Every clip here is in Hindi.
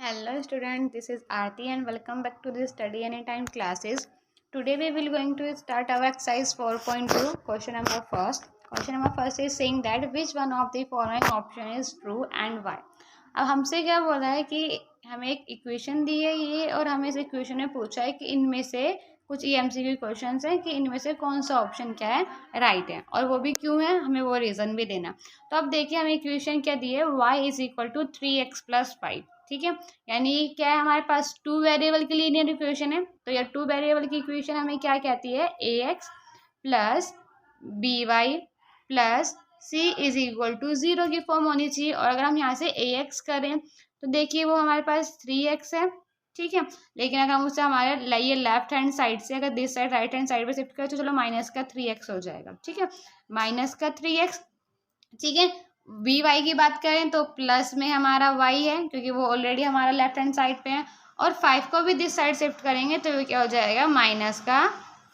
Hello student, this is Aarti and welcome back to the Study Anytime classes. Today we will going to start our exercise 4.2 question number first. Question number first is saying that which one of the following option is true and why. अब हमसे क्या बोला है कि हमें एक इक्वेशन दी है ये और हमें इस इक्वेशन में पूछा है कि इनमें से कुछ एमसीक्यू क्वेश्चंस हैं कि इनमें से कौन सा ऑप्शन क्या है राइट है और वो भी क्यों है हमें वो रीज़न भी देना। तो अब देखिए हमें इक्वेशन क्या दी है y is equal to 3x + 5। ठीक है, यानी क्या है हमारे पास टू वेरिएबल की लीनियर इक्वेशन है। तो यह टू वेरिएबल की इक्वेशन हमें क्या कहती है, ax plus by plus c is equal to 0 की फॉर्म होनी चाहिए। और अगर हम यहाँ से ax करें तो देखिए वो हमारे पास 3x है। ठीक है, लेकिन अगर हम उसे हमारे ये लेफ्ट हैंड साइड से अगर this side right hand side पे शिफ्ट करें तो चलो माइनस का 3x हो जाएगा। ठीक है, माइनस का 3x। ठीक है, बी वाई की बात करें तो प्लस में हमारा y है क्योंकि वो ऑलरेडी हमारा लेफ्ट हैंड साइड पे है। और 5 को भी दिस साइड शिफ्ट करेंगे तो वो क्या हो जाएगा, माइनस का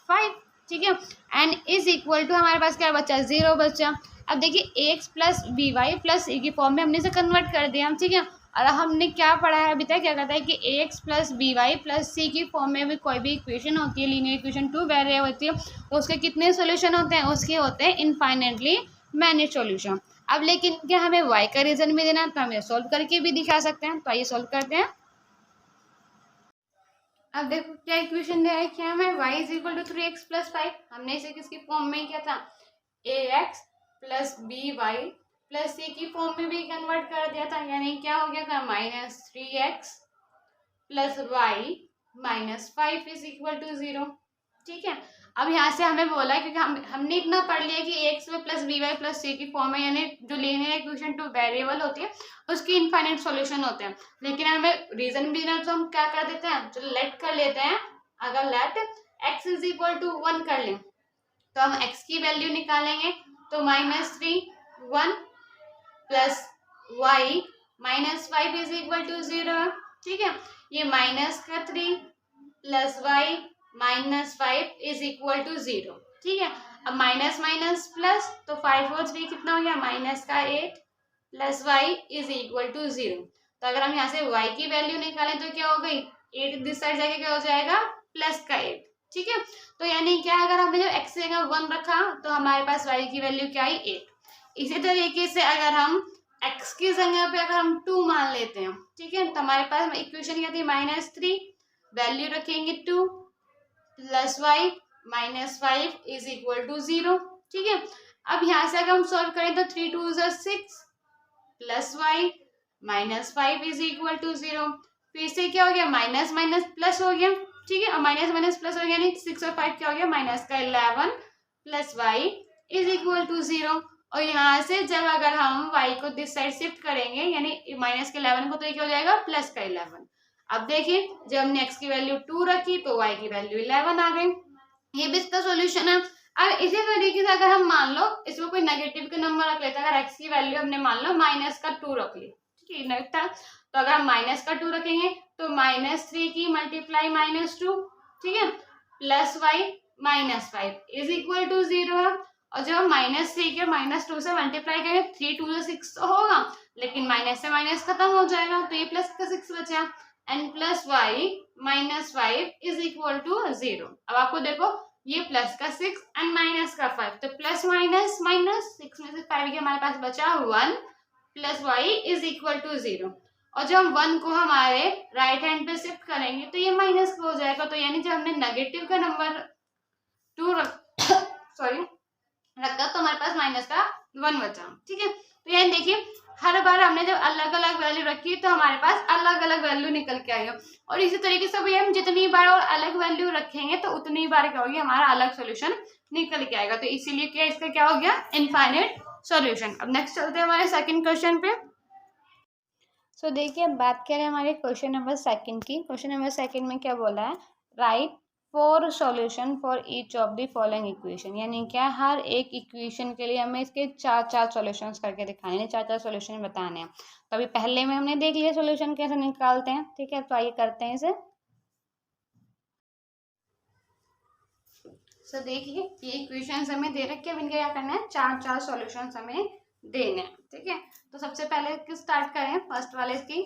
5। ठीक है, एंड इज इक्वल टू हमारे पास क्या बचा, 0 बचा। अब देखिए ax plus b y plus c की फॉर्म में हमने इसे कन्वर्ट कर दिया हम। ठीक है, और हमने क्या पढ़ा है अभी तक, क्या कहता है कि ax plus b y plus c की फॉर्म में भी कोई भी इक्वेशन होती है, लीनियर इक्वेशन टू वेरिएबल होती है, तो उसके कितने सोल्यूशन होते हैं, उसके होते हैं इनफाइनाइटली मैनी सॉल्यूशन। अब लेकिन क्या हमें y का रीजन भी देना है तो हम ये सोल्व करके भी दिखा सकते हैं। तो आइए सोल्व करते हैं। अब देखो क्या इक्वेशन दिया है, क्या हमें y is equal to 3x plus 5। हमने इसे किसकी फॉर्म में किया था, ax plus b y plus c की फॉर्म में भी कन्वर्ट कर दिया था, यानी क्या हो गया था, minus 3x plus y minus 5 is equal to 0। ठीक है, अब यहाँ से हमें बोला है क्योंकि हमने इतना पढ़ लिया कि एक्स में plus b y plus c की फॉर्म है, यानी जो लीनियर इक्वेशन टू वेरिएबल होती है उसकी इनफाइनाइट सॉल्यूशन होते हैं। लेकिन हमें रीजन भी देना तो हम क्या कर देते हैं, चलो लेट कर लेते हैं। अगर let x is equal to 1 कर लें तो हम एक्स की वैल्यू निकालेंगे तो -3 1 plus y -5 is equal to 0। ठीक है, ये -3 plus y -5 is equal to 0। ठीक है, अब माइनस माइनस प्लस तो 5 और 3 कितना हो गया, -8 plus y is equal to 0। तो अगर हम यहाँ से y की वैल्यू निकालें तो क्या हो गई, 8 दिस साइड जाके क्या हो जाएगा, प्लस का 8। ठीक है, तो यानी क्या, अगर हमने जो x की जगह 1 रखा तो हमारे पास y की वैल्यू क्या आई, 8। इसी तरीके से अगर हम x की जगह पे अगर हम 2 मान लेते हैं, ठीक है, तो हमारे पास इक्वेशन क्या थी, -3 वैल्यू रखेंगे 2 plus y -5 is equal to 0। ठीक है, अब यहाँ से अगर हम सॉल्व करें तो 3 2 6 plus y -5 is equal to 0। फिर से क्या हो गया, माइनस माइनस प्लस हो गया। ठीक है, और माइनस माइनस प्लस हो गया, यानी 6 और 5 क्या हो गया, माइनस का 11 plus y is equal to 0। और यहाँ से जब अगर हम y को दिस साइड शिफ्ट करेंगे यानी माइनस के 11 को, तो ये क्या हो जाएगा, प्लस का 11। अब देखिए जब हमने x की वैल्यू 2 रखी तो y की वैल्यू 11 आ गई। ये भी इसका सॉल्यूशन है। अब इसी तरीके से अगर हम मान लो इसमें कोई नेगेटिव का नंबर रख लेते हैं, अगर x की वैल्यू हमने मान लो -2 रख ली, ठीक है, नेगेटिव था, तो अगर हम -2 रखेंगे तो -3 की मल्टीप्लाई -2, ठीक है, plus y -5 is equal to 0 है। और जब हम -3 के -2 से मल्टीप्लाई करेंगे 3 2 6 तो होगा, लेकिन माइनस से माइनस खत्म हो जाएगा तो ये प्लस का 6 बचा, and plus y -5 is equal to 0। अब आपको देखो ये प्लस का 6 एंड माइनस का 5, तो प्लस माइनस माइनस 6 में से 5 के हमारे पास बचा 1 plus y is equal to 0। और जब हम 1 को हमारे राइट हैंड पे शिफ्ट करेंगे तो ये माइनस का हो जाएगा, तो यानी जब हमने नेगेटिव का नंबर 2 सॉरी रखा तो हमारे पास माइनस का 1 बचा। ठीक है, तो यानी देखिए हर बार हमने जब अलग अलग वैल्यू रखी तो हमारे पास अलग अलग वैल्यू निकल के आई हो। और इसी तरीके से भी हम जितनी बार और अलग वैल्यू रखेंगे तो उतनी बार क्या होगी, हमारा अलग सोल्यूशन निकल के आएगा। तो इसीलिए क्या इसका क्या हो गया, इनफाइनाइट सॉल्यूशन। अब नेक्स्ट चलते हैं हमारे सेकंड क्वेश्चन पे। सो देखिए अब बात करें हमारे क्वेश्चन नंबर सेकंड की। क्वेश्चन नंबर सेकंड में क्या बोला है, right 4 solution for each of the following equation, यानी क्या हर एक इक्वेशन के लिए हमें इसके 4 सॉल्यूशंस करके दिखाने हैं, 4 सॉल्यूशन बताने हैं। तो अभी पहले में हमने देख लिया सॉल्यूशन कैसे निकालते हैं। ठीक है, तो आइए करते हैं इसे। सो देखिए ये इक्वेशन हमें दे रखे हैं, इनका क्या करना है, 4 सॉल्यूशन हमें देने हैं। ठीक है, तो सबसे पहले स्टार्ट करें फर्स्ट वाले की।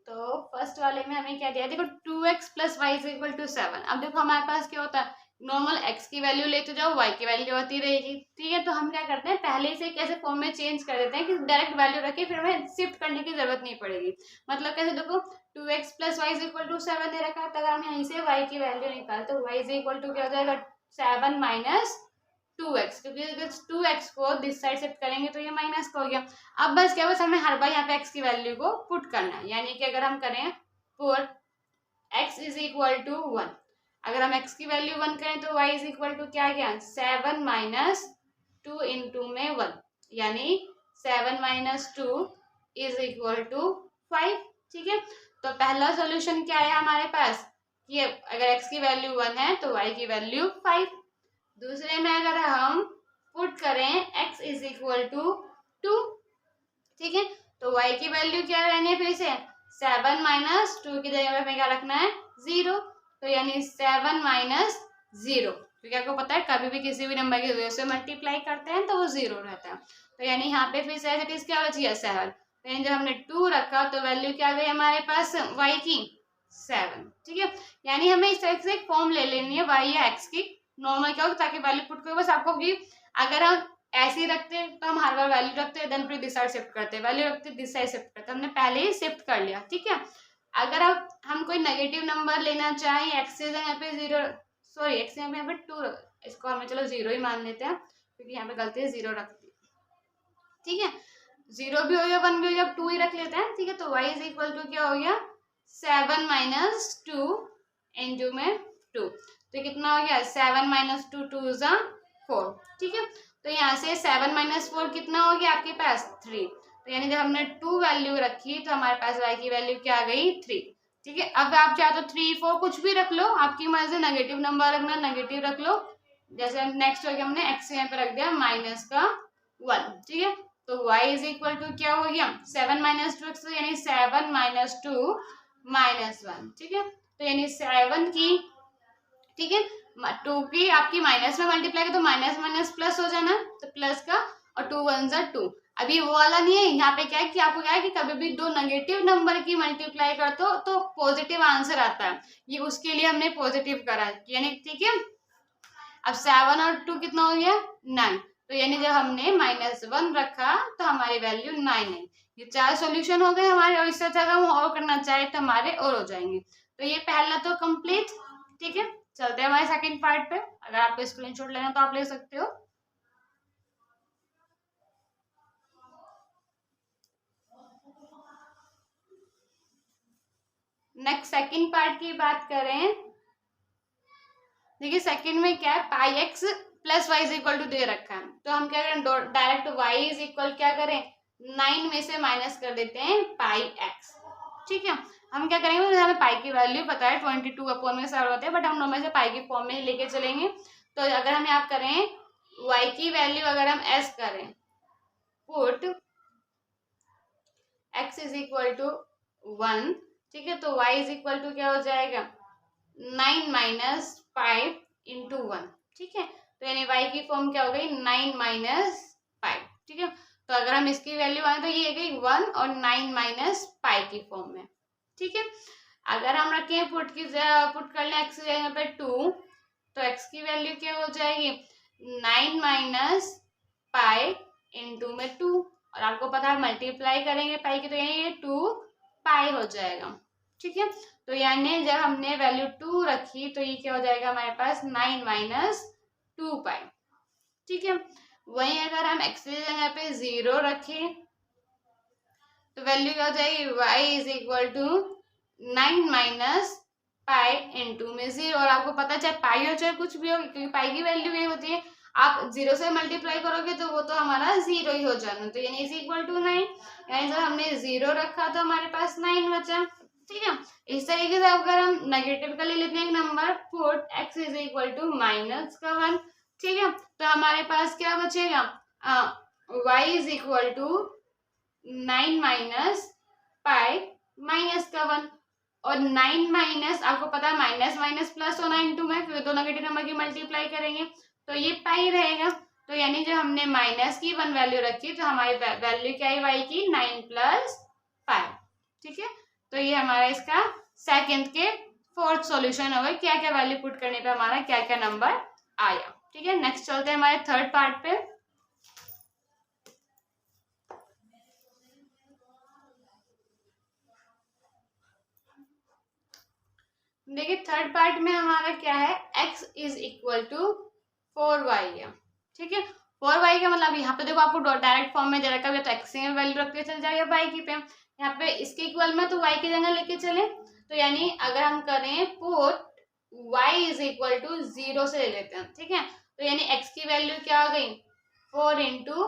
तो फर्स्ट वाले में हमें क्या दिया, देखो 2x plus y is equal to 7। अब देखो हमारे पास क्या होता है, नॉर्मल x की वैल्यू लेते जाओ, y की वैल्यू आती रहेगी, ठीक है। तो हम क्या करते हैं, पहले से कैसे फॉर्म में चेंज कर देते हैं कि डायरेक्ट वैल्यू रखे, फिर हमें शिफ्ट करने की जरूरत नहीं पड़ेगी। मतलब कैसे, देखो 2x plus y is equal to 7 दे रखा है, तो अगर हम यहीं से y की वैल्यू निकालते तो y इज इक्वल टू क्या हो जाएगा, 7 माइनस 2x, क्योंकि अगर 2x को दिस साइड शिफ्ट करेंगे तो ये माइनस का हो गया। अब बस क्या, बस हमें हर बार यहाँ पे x की वैल्यू को पुट करना है, यानी कि अगर हम करें put x is equal to 1, अगर हम x की वैल्यू 1 करें तो y इज इक्वल टू क्या गया, 7 माइनस 2 इंटू में 1, यानी 7 माइनस 2 इज इक्वल टू 5, ठीक है। तो पहला सोल्यूशन क्या है हमारे पास, ये अगर x की वैल्यू 1 है तो y की वैल्यू 5। दूसरे में अगर हम पुट करें x इज इक्वल टू 2, ठीक है, तो y की वैल्यू क्या रहनी है, फिर से 7 माइनस 2 की जगह पे हमें क्या रखना है, 0, तो यानी 7 माइनस 0, क्योंकि आपको पता है कभी भी किसी भी नंबर की वजह से मल्टीप्लाई करते हैं तो वो 0 रहता है। तो यानी यहाँ पे फिर से इज क्या बची है, 7, तो यानी जब हमने 2 रखा तो वैल्यू क्या गई हमारे पास y की, 7, ठीक है। यानी हमें इस तरह से एक फॉर्म ले लेनी है y या x की, नॉर्मल क्या हो ताकि वैल्यू पुट करो, बस आपको कि अगर हम ऐसे ही रखते हैं तो हम हर बार वैल्यू रखते हैं, देन फिर दिस साइड शिफ्ट करते हैं, वैल्यू रखते हैं दिस साइड शिफ्ट करते हैं, हमने पहले ही शिफ्ट कर लिया, ठीक है। अगर अब हम कोई नेगेटिव नंबर लेना चाहें, एक्स से यहाँ पे 0, सॉरी एक्स यहाँ पे 2, इसको हमें चलो 0 ही मान लेते हैं, क्योंकि यहाँ पे गलती है 0 रखती है, ठीक है। 0 भी हो गया 1 भी हो गया, अब 2 ही रख लेते हैं, ठीक है। तो y इज इक्वल टू क्या हो गया, 7 माइनस 2 इंटू में 2, तो कितना हो गया, 7 माइनस 2 2 इज 4, ठीक है। तो यहाँ से 7 माइनस 4 कितना हो गया आपके पास, 3, तो यानी जब हमने 2 वैल्यू रखी तो हमारे पास y की वैल्यू क्या आ गई, 3, ठीक है। अब आप चाहे तो 3 4 कुछ भी रख लो, आपकी मर्जी, नेगेटिव नंबर रखना नेगेटिव रख लो, जैसे नेक्स्ट हो गया हमने x यहाँ पे रख दिया माइनस का 1, ठीक है। तो y इज इक्वल टू क्या हो गया, 7 माइनस 2 x, यानी 7 माइनस 2 माइनस 1, ठीक है। तो यानी 7 की, ठीक है, 2 की आपकी माइनस में मल्टीप्लाई तो माइनस माइनस प्लस हो जाना, तो प्लस का, और 2 1 जा 2। अभी वो वाला नहीं है, यहाँ पे क्या है कि आपको क्या है कि कभी भी दो नेगेटिव नंबर की मल्टीप्लाई करते हो तो पॉजिटिव आंसर आता है, ये उसके लिए हमने पॉजिटिव करा, यानी ठीक है। अब 7 और 2 कितना हो गया, 9, तो यानी जब हमने -1 रखा तो हमारी वैल्यू 9 है। ये 4 सॉल्यूशन हो गए हमारे, और इससे अगर हम और करना चाहे तो हमारे और हो जाएंगे। तो ये पहला तो कंप्लीट, ठीक है। चलते हैं हमारे सेकंड पार्ट पे, अगर आपको स्क्रीनशॉट लेना तो आप ले सकते हो। नेक्स्ट सेकंड पार्ट की बात करें, देखिए सेकंड में क्या है, pi x plus y is equal to दे रखा है, तो हम क्या करें, डायरेक्ट y इज इक्वल क्या करें, 9 में से माइनस कर देते हैं पाई एक्स, ठीक है। हम क्या करेंगे, तो हमें पाई की वैल्यू पता है 22 अपॉन में सर होते हैं, बट हम नॉर्मल से पाई की फॉर्म में ही लेके चलेंगे। तो अगर हम यहाँ करें y की वैल्यू अगर हम s करें, put x is equal to 1, ठीक है, तो y इज इक्वल टू क्या हो जाएगा, 9 माइनस 5 इंटू 1, ठीक है। तो यानी y की फॉर्म क्या हो गई, 9 माइनस 5, ठीक है। तो अगर हम इसकी वैल्यू आए तो ये गई 1 और 9 माइनस पाई की फॉर्म में, ठीक है। अगर हम रखें पुट कर लें x की जगह पे 2, तो x की वैल्यू क्या हो जाएगी, 9 माइनस पाई इंटू में 2, और आपको पता है मल्टीप्लाई करेंगे पाई की तो ये 2 पाई हो जाएगा, ठीक है। तो यानी जब हमने वैल्यू 2 रखी तो ये क्या हो जाएगा हमारे पास, 9 माइनस 2 पाई, ठीक है। वहीं अगर हम x की जगह पे 0 रखें तो वैल्यू क्या हो जाएगी, y is equal to 9 minus pi into में 0, और आपको पता चाहे पाई हो चाहे कुछ भी हो, क्योंकि पाई की वैल्यू ये होती है, आप 0 से मल्टीप्लाई करोगे तो वो तो हमारा 0 ही हो जाना, तो यानी इज इक्वल टू 9, यानी जब हमने 0 रखा तो हमारे पास 9 बचा, ठीक है। इस तरीके से अगर हम नेगेटिव का ले लेते हैं एक number, put x is equal to minus का 1, ठीक है, तो हमारे पास क्या बचेगा, y is equal to 9 minus pi minus का 1, और 9 माइनस आपको पता है माइनस माइनस प्लस होना इंटू में, फिर दो नेगेटिव नंबर की मल्टीप्लाई करेंगे तो ये पाई रहेगा, तो यानी जब हमने माइनस की 1 वैल्यू रखी तो हमारी वैल्यू क्या है y की, 9 प्लस पाई, ठीक है। तो ये हमारा इसका सेकंड के फोर्थ सॉल्यूशन हो गया, क्या क्या वैल्यू पुट करने पे हमारा क्या क्या नंबर आया। ठीक है, नेक्स्ट चलते हैं हमारे थर्ड पार्ट पे। देखिए थर्ड पार्ट में हमारा क्या है, x is equal to 4y है। ठीक है, 4y का मतलब यहाँ पे देखो आपको डायरेक्ट फॉर्म में दे रखा है, तो x की वैल्यू रख के चल जाएगा y की पे, यहाँ पे इसके इक्वल में तो y की जगह लेके चले, तो यानी अगर हम करें put y is equal to 0 से ले लेते हैं। ठीक है, तो यानी x की वैल्यू क्या हो गई 4 इंटू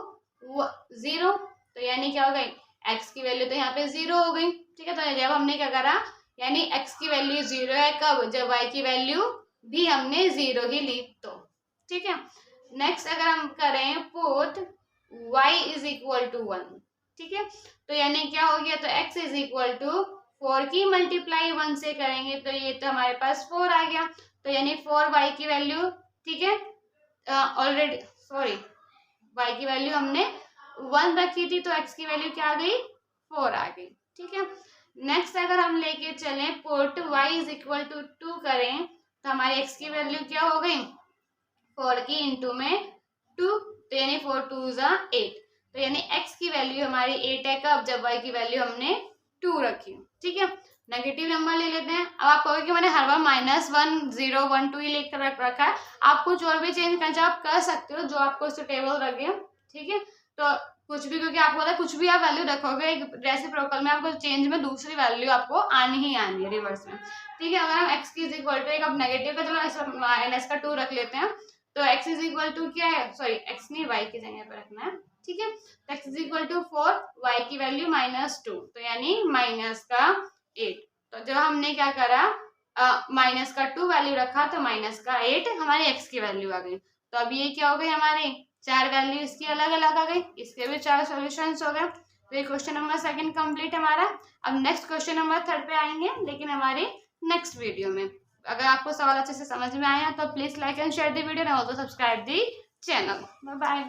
0, तो यानी क्या हो गई x की वैल्यू तो यहाँ पे 0 हो गई। ठीक है, तो जब हमने क्या करा, यानी x की वैल्यू 0 है कब, जब y की वैल्यू भी हमने 0 ही ली तो। ठीक है, नेक्स्ट अगर हम करें put y is equal to 1। ठीक है, तो यानी क्या हो गया, तो x इज इक्वल टू 4 की मल्टीप्लाई 1 से करेंगे तो ये तो हमारे पास 4 आ गया, तो यानी 4y की वैल्यू, ठीक है ऑलरेडी सॉरी y की वैल्यू हमने 1 रखी थी, तो x की वैल्यू क्या आ गई 4 आ गई। ठीक है, नेक्स्ट अगर हम लेके चलें put y is equal to 2 करें तो हमारी x की वैल्यू क्या हो गई 4 की इंटू में 2, तो यानी 4 2 ज़ा 8, तो यानी x की वैल्यू हमारी 8 है कब, जब y की वैल्यू हमने 2 रखी। ठीक है, नेगेटिव नंबर ले लेते हैं। अब आप कहोगे कि मैंने हर बार -1 0 1 2 ही लेकर रखा है, आप कुछ और भी चेंज करना चाहो आप कर सकते हो, जो आपको सुटेबल लगे। ठीक है, तो कुछ भी, क्योंकि आपको पता है कुछ भी आप वैल्यू रखोगे एक रेसिप्रोकल में आपको चेंज में दूसरी वैल्यू आपको आनी ही आनी है रिवर्स में। ठीक है, अगर हम x की इज इक्वल टू, एक अब नेगेटिव का चलो माइनस का 2 रख लेते हैं, तो x इज इक्वल टू क्या है, सॉरी x नहीं y की जगह पे रखना है। ठीक है, तो x is equal to 4, y की वैल्यू -2, तो यानी माइनस का 8, तो जब हमने क्या करा माइनस का 2 वैल्यू रखा तो माइनस का 8 हमारी x की वैल्यू आ गई। तो अब ये क्या हो गई हमारे 4 वैल्यू इसकी अलग अलग आ गई, इसके भी 4 सॉल्यूशंस हो गए। तो ये क्वेश्चन नंबर सेकंड कंप्लीट हमारा। अब नेक्स्ट क्वेश्चन नंबर थर्ड पे आएंगे, लेकिन हमारे नेक्स्ट वीडियो में। अगर आपको सवाल अच्छे से समझ में आया तो please like and share the video and also subscribe the channel. Bye bye.